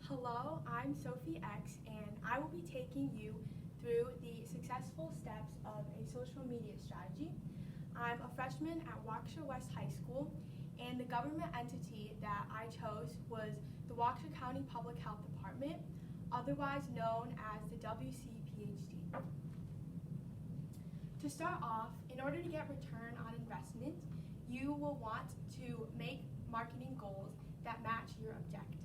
Hello, I'm Sophie X, and I will be taking you through the successful steps of a social media strategy. I'm a freshman at Waukwest High School, and the government entity that I chose was the Waukesha County Public Health Department, otherwise known as the WCPHD. To start off, in order to get return on investment, you will want to make marketing goals that match your objectives.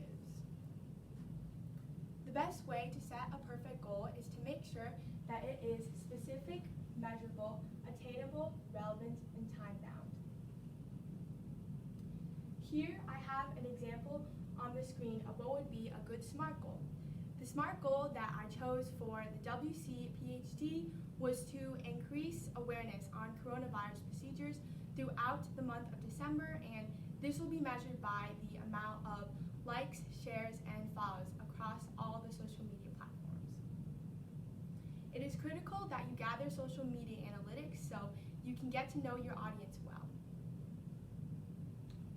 The best way to set a perfect goal is to make sure that it is specific, measurable, attainable, relevant, and time-bound. Here I have an example on the screen of what would be a good SMART goal. The SMART goal that I chose for the WCPHD was to increase awareness on coronavirus procedures throughout the month of December, and this will be measured by the amount of likes, shares, and follows across all the social media platforms. It is critical that you gather social media analytics so you can get to know your audience well.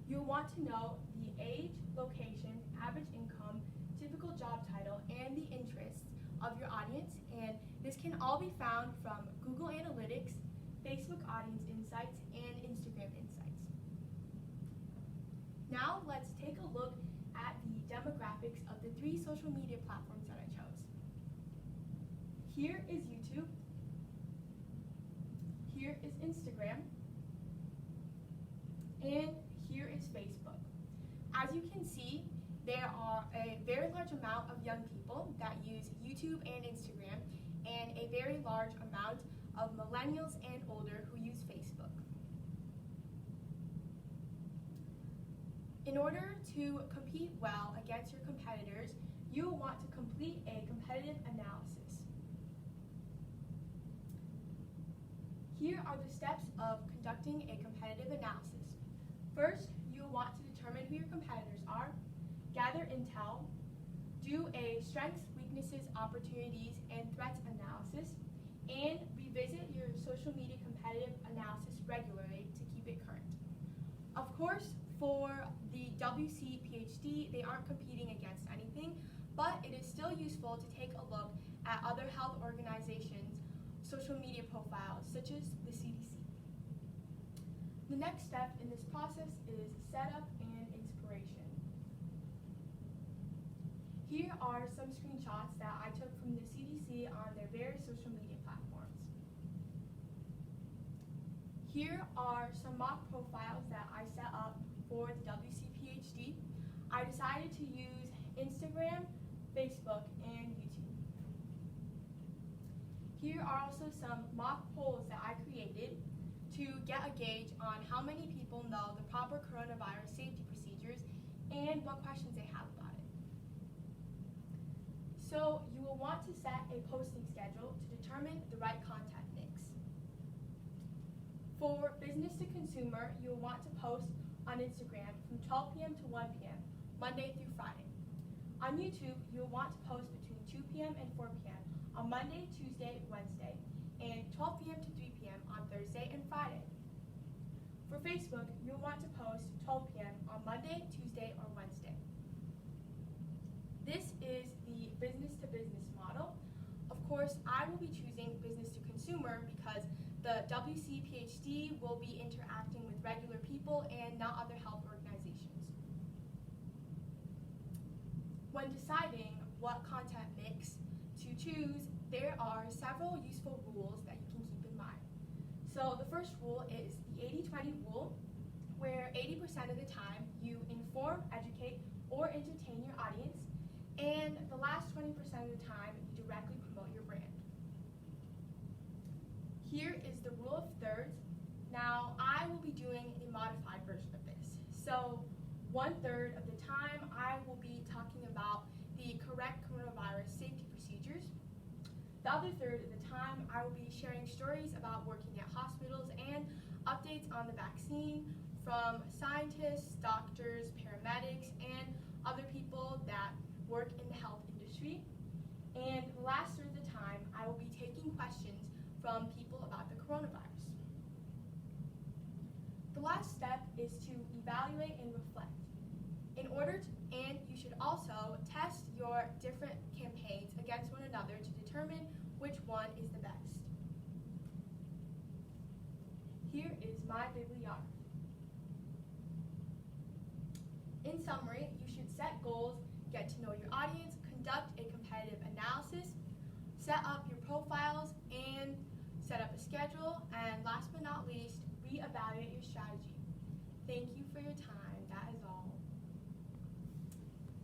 You'll want to know the age, location, average income, typical job title, and the interests of your audience, and this can all be found from Google Analytics, Facebook Audience Insights, and Instagram Insights. Now let's take a look at the demographics of the 3 social media platforms that I chose. Here is YouTube, here is Instagram, and here is Facebook. As you can see, there are a very large amount of young people that use YouTube and Instagram, and a very large amount of millennials and older who use Facebook. In order to compete well against your competitors, you will want to complete a competitive analysis. Here are the steps of conducting a competitive analysis. First, you will want to determine who your competitors are, gather intel, do a strengths, weaknesses, opportunities, and threats analysis, and revisit your social media competitive analysis regularly to keep it current. Of course, for the WCPHD, they aren't competing against anything, but it is still useful to take a look at other health organizations' social media profiles, such as the CDC. The next step in this process is setup and inspiration. Here are some screenshots that I took from the CDC on their various social media platforms. Here are some mock profiles that I set up for the WCPHD. I decided to use Instagram, Facebook, and YouTube. Here are also some mock polls that I created to get a gauge on how many people know the proper coronavirus safety procedures and what questions they have about it. So you will want to set a posting schedule to determine the right content mix. For business to consumer, you will want to post on Instagram from 12 p.m. to 1 p.m., Monday through Friday. On YouTube, you'll want to post between 2 p.m. and 4 p.m. on Monday, Tuesday, Wednesday, and 12 p.m. to 3 p.m. on Thursday and Friday. For Facebook, you'll want to post 12 p.m. on Monday, Tuesday, or Wednesday. This is the business-to-business model. Of course, I will be choosing business-to-consumer because the WCPHD will be interacting with regular people and not other health organizations. When deciding what content mix to choose, there are several useful rules that you can keep in mind. So the first rule is the 80-20 rule, where 80% of the time you inform, educate, or entertain your audience, and the last 20% of the time you directly promote your brand. Here is the rule of thirds. Now, I will be doing a modified version of this. So 1/3 of the time, I will be talking about the correct coronavirus safety procedures. The other third of the time, I will be sharing stories about working at hospitals and updates on the vaccine from scientists, doctors, paramedics, and other people that work in the health industry. And the last third of the time, I will be taking questions from people about the coronavirus. The last step is to evaluate and reflect. And you should also test your different campaigns against one another to determine which one is the best. Here is my bibliography. In summary, you should set goals, get to know your audience, conduct a competitive analysis, set up your profiles, and set up a schedule, and last but not least, reevaluate your strategy. Thank you for your time. That is all.